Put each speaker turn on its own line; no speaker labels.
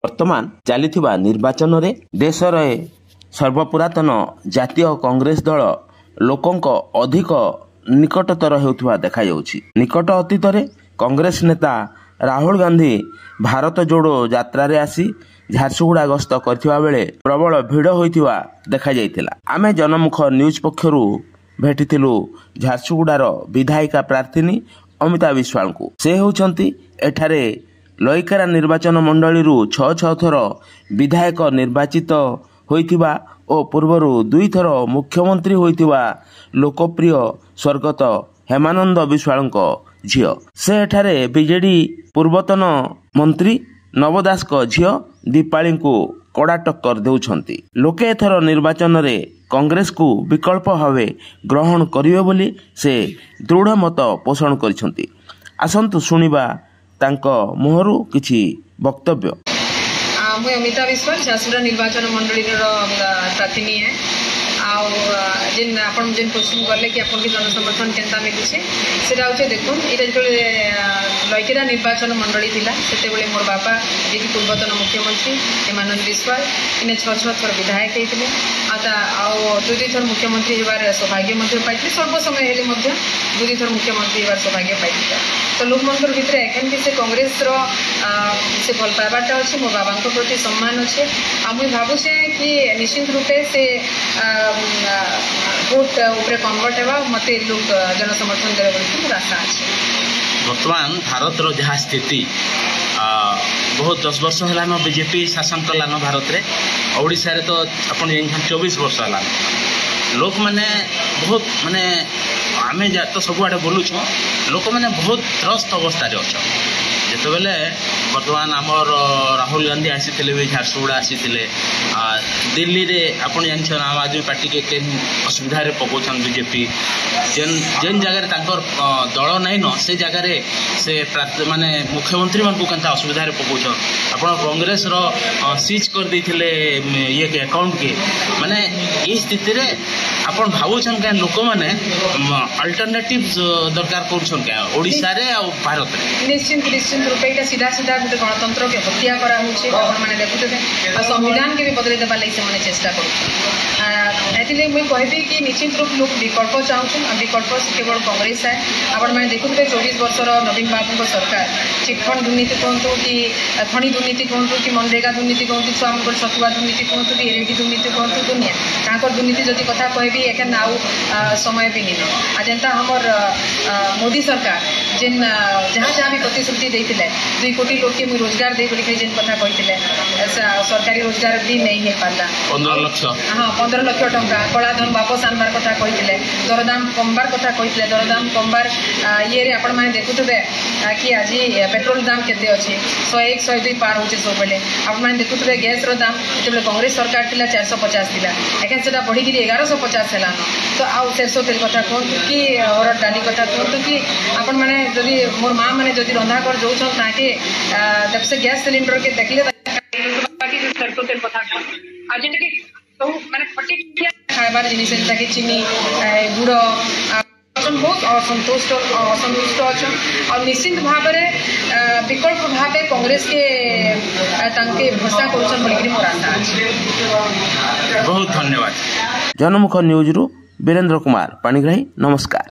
ବର୍ତ୍ତମାନ ଚାଲିଥିବା ନିର୍ବାଚନରେ ଦେଶରେ ସର୍ବପୁରାତନ ଜାତୀୟ କଂଗ୍ରେସ ଦଳ ଲୋକଙ୍କ ଅଧିକ ନିକଟତର ହେଉଥିବା ଦେଖାଯାଉଛି। ନିକଟ ଅତୀତରେ କଂଗ୍ରେସ ନେତା ରାହୁଲ ଗାନ୍ଧୀ ଭାରତ ଯୋଡୋ ଯାତ୍ରାରେ ଆସି ଝାରସୁଗୁଡ଼ା ଗସ୍ତ କରିଥିବା ବେଳେ ପ୍ରବଳ ଭିଡ଼ ହୋଇଥିବା ଦେଖାଯାଇଥିଲା। ଆମେ ଜନମୁଖ ନ୍ୟୁଜ୍ ପକ୍ଷରୁ ଭେଟିଥିଲୁ ଝାରସୁଗୁଡ଼ାର ବିଧାୟିକା ପ୍ରାର୍ଥିନୀ ଅମିତା ବିଶ୍ୱାଳଙ୍କୁ। ସେ ହେଉଛନ୍ତି ଏଠାରେ ଲଇକେରା ନିର୍ବାଚନ ମଣ୍ଡଳୀରୁ 6 ଥର ବିଧାୟକ ନିର୍ବାଚିତ ହୋଇଥିବା ଓ ପୂର୍ବରୁ 2 ଥର ମୁଖ୍ୟମନ୍ତ୍ରୀ ହୋଇଥିବା ଲୋକପ୍ରିୟ ସ୍ୱର୍ଗତ ହେମାନନ୍ଦ ବିଶ୍ୱାଳଙ୍କ ଝିଅ। ସେ ଏଠାରେ ବିଜେଡି ପୂର୍ବତନ ମନ୍ତ୍ରୀ ନବ ଦାସଙ୍କ ଝିଅ ଦୀପାଳିଙ୍କୁ କଡ଼ା ଟକ୍କର ଦେଉଛନ୍ତି। ଲୋକେ ଏଥର ନିର୍ବାଚନରେ କଂଗ୍ରେସକୁ ବିକଳ୍ପ ଭାବେ ଗ୍ରହଣ କରିବେ ବୋଲି ସେ ଦୃଢ଼ ମତ ପୋଷଣ କରିଛନ୍ତି। ଆସନ୍ତୁ ଶୁଣିବା ତାଙ୍କ ମୁହଁରୁ କିଛି ବକ୍ତବ୍ୟ।
ମୁଁ ଅମିତା ବିଶ୍ୱାଳ ଝାରସୁଗୁଡ଼ା ନିର୍ବାଚନ ମଣ୍ଡଳୀର ପ୍ରାର୍ଥିନୀ ହେ। ଯେନ୍ ଆପଣ ଯେନ୍ କ୍ୱେଶ୍ଚିନ୍ କଲେ କି ଆପଣଙ୍କୁ ଜନସମର୍ଥନ କେନ୍ତା ମିଲୁଛି ସେଟା ହଉଛି ଦେଖୁନ୍, ଏଇଟା ଯେତେବେଳେ ଲଇକେରା ନିର୍ବାଚନ ମଣ୍ଡଳୀ ଥିଲା ସେତେବେଳେ ମୋର ବାପା ଯିଏକି ପୂର୍ବତନ ମୁଖ୍ୟମନ୍ତ୍ରୀ ହେମାନନ୍ଦ ବିଶ୍ୱାଳ ଇନେ 6 ଥର ବିଧାୟକ ହେଇଥିଲେ। ଆଉ 2 ଥର ମୁଖ୍ୟମନ୍ତ୍ରୀ ହେବାର ସୌଭାଗ୍ୟ ମଧ୍ୟ ପାଇଥିଲେ। ସ୍ୱଳ୍ପ ସମୟ ହେଲେ ମଧ୍ୟ 2 ଥର ମୁଖ୍ୟମନ୍ତ୍ରୀ ହେବାର ସୌଭାଗ୍ୟ ପାଇଥିଲେ। ତ ଲୋକମାନଙ୍କର ଭିତରେ ଏଖାନ ବି ସେ କଂଗ୍ରେସର ସେ ଭଲ ପାଇବାଟା ଅଛି, ମୋ ବାବାଙ୍କ ପ୍ରତି ସମ୍ମାନ ଅଛି। ଆଉ ମୁଇଁ ଭାବୁଛେ କି ନିଶ୍ଚିତ ରୂପେ ସେ ଭୋଟ ଉପରେ କନଭର୍ଟ ହେବା ମୋତେ ଲୋକ ଜନସମର୍ଥନ ଦେବେ ବୋଲି ମୋର ଆଶା ଅଛି।
ବର୍ତ୍ତମାନ ଭାରତର ଯାହା ସ୍ଥିତି ବହୁତ 10 ବର୍ଷ ହେଲାନ ବିଜେପି ଶାସନ କଲାନ ଭାରତରେ। ଓଡ଼ିଶାରେ ତ ଆପଣ 24 ବର୍ଷ ହେଲାନ। ଲୋକମାନେ ବହୁତ ମାନେ ଆମେ ତ ସବୁଆଡ଼େ ବୁଲୁଛୁ, ଲୋକମାନେ ବହୁତ ତ୍ରସ୍ତ ଅବସ୍ଥାରେ ଅଛନ୍। ଯେତେବେଳେ ବର୍ତ୍ତମାନ ଆମର ରାହୁଲ ଗାନ୍ଧୀ ଆସିଥିଲେ ବି ଝାରସୁଗୁଡ଼ା ଆସିଥିଲେ। ଦିଲ୍ଲୀରେ ଆପଣ ଜାଣିଛନ୍ ଆମ୍ ଆଦମୀ ପାର୍ଟିକେ କେନ୍ ଅସୁବିଧାରେ ପକାଉଛନ୍ ବିଜେପି। ଯେନ୍ ଜାଗାରେ ତାଙ୍କର ଦଳ ନାଇଁନ ସେ ଜାଗାରେ ସେ ମାନେ ମୁଖ୍ୟମନ୍ତ୍ରୀମାନଙ୍କୁ କେନ୍ତା ଅସୁବିଧାରେ ପକାଉଛନ୍। ଆପଣ କଂଗ୍ରେସର ସିଜ୍ କରିଦେଇଥିଲେ ଇଏକେ ଆକାଉଣ୍ଟକେ। ମାନେ ଏଇ ସ୍ଥିତିରେ ଆପଣ ଭାବୁଛନ୍ କାଁ ଲୋକମାନେ ଅଲ୍ଟରନେଟିଭ ଦରକାର କରୁଛନ୍ କାଁ ଓଡ଼ିଶାରେ ଆଉ ଭାରତରେ?
ନିଶ୍ଚିନ୍ତ ରୂପେ ଏଇଟା ସିଧା ଗୋଟେ ଗଣତନ୍ତ୍ରକେ ହତ୍ୟା କରାହେଉଛି। ଆପଣମାନେ ଦେଖୁଥିବେ ଆଉ ସମ୍ବିଧାନକେ ବି ବଦଳେଇ ଦେବା ଲାଗି ସେମାନେ ଚେଷ୍ଟା କରୁଛନ୍। ଏଥିଲାଗି ମୁଇଁ କହିବି କି ନିଶ୍ଚିତ ରୂପ ଲୋକ ବିକଳ୍ପ ଚାହୁଁଛନ୍। ଆଉ ବିକଳ୍ପ କେବଳ କଂଗ୍ରେସ ଆଏ। ଆପଣମାନେ ଦେଖୁଥିବେ 24 ବର୍ଷର ନବୀନ ବାବୁଙ୍କ ସରକାର ଚିଟଫଣ୍ଡ ଦୁର୍ନୀତି କୁହନ୍ତୁ କି ଖଣି ଦୁର୍ନୀତି କୁହନ୍ତୁ କି ମନରେଗା ଦୁର୍ନୀତି କୁହନ୍ତୁ, ଛୁଆମାନଙ୍କର ଛତୁଆ ଦୁର୍ନୀତି କୁହନ୍ତୁ କି ଏଲ୍ଇଡି ଦୁର୍ନୀତି କୁହନ୍ତୁ, ଦୁନିଆ ତାଙ୍କର ଦୁର୍ନୀତି ଯଦି କଥା କହିବି ଏଖାନ ଆଉ ସମୟ ବି ନିନ। ଆଉ ଯେନ୍ତା ଆମର ମୋଦି ସରକାର ଯେନ୍ ଯାହା ବି ପ୍ରତିଶ୍ରୁତି ଦେଇଥିଲେ 2 କୋଟି ଲୋକେ ମୁଇଁ ରୋଜଗାର ଦେଇ ବୋଲି ଯେନ୍ କଥା କହିଥିଲେ, ସରକାରୀ ରୋଜଗାର ବି ନେଇ ହେଇପାରିଲା।
15 ଲକ୍ଷ
15 ଲକ୍ଷ ଟଙ୍କା କଳାଧନ ବାପସ ଆନବାର କଥା କହିଥିଲେ, ଦରଦାମ କମବାର କଥା କହିଥିଲେ। ଦରଦାମ କମବାର ଇଏରେ ଆପଣମାନେ ଦେଖୁଥିବେ କି ଆଜି ପେଟ୍ରୋଲ ଦାମ କେତେ ଅଛି, 101 102 ପାର ହେଉଛି ସବୁବେଳେ। ଆପଣମାନେ ଦେଖୁଥିବେ ଗ୍ୟାସ୍ର ଦାମ ଯେତେବେଳେ କଂଗ୍ରେସ ସରକାର ଥିଲା 450 ଥିଲା, ଏଖାନ ସେଟା ବଢ଼ିକିରି 1150 ହେଲାନ। ତ ଆଉ ସରଷୋ ତେଲ କଥା କୁହନ୍ତୁ କି ହରଡ଼ ଡାଲି କଥା କୁହନ୍ତୁ କି ଆପଣମାନେ ଯଦି ମୋର ମା ମାନେ ଯଦି ରନ୍ଧା କରି ଯାଉଛନ୍ ତାକେ ସେ ଗ୍ୟାସ୍ ସିଲିଣ୍ଡରକେ ଦେଖିଲେ ସରଷୋ ତେଲ କଥା କୁହନ୍ତୁ। ଆଉ ଯେନ୍ଟାକି ସବୁ ମାନେ ଖଟିକିଆ ଖାଇବାର ଜିନିଷ ଯେନ୍ଟାକି ଚିନି ଗୁଡ଼ ବହୁତ ଅସନ୍ତୁଷ୍ଟ ଅଛନ୍। ଆଉ ନିଶ୍ଚିତ ଭାବରେ ବିକଳ୍ପ ଭାବେ କଂଗ୍ରେସକେ ତାଙ୍କେ ଭରସା କରୁଛନ୍ ବୋଲିକିରି ମୋର ଆଶା ଅଛି।
ବହୁତ ଧନ୍ୟବାଦ।
ଜନମୁଖ ନ୍ୟୁଜରୁ ବୀରେନ୍ଦ୍ର କୁମାର ପାଣିଗ୍ରାହୀ, ନମସ୍କାର।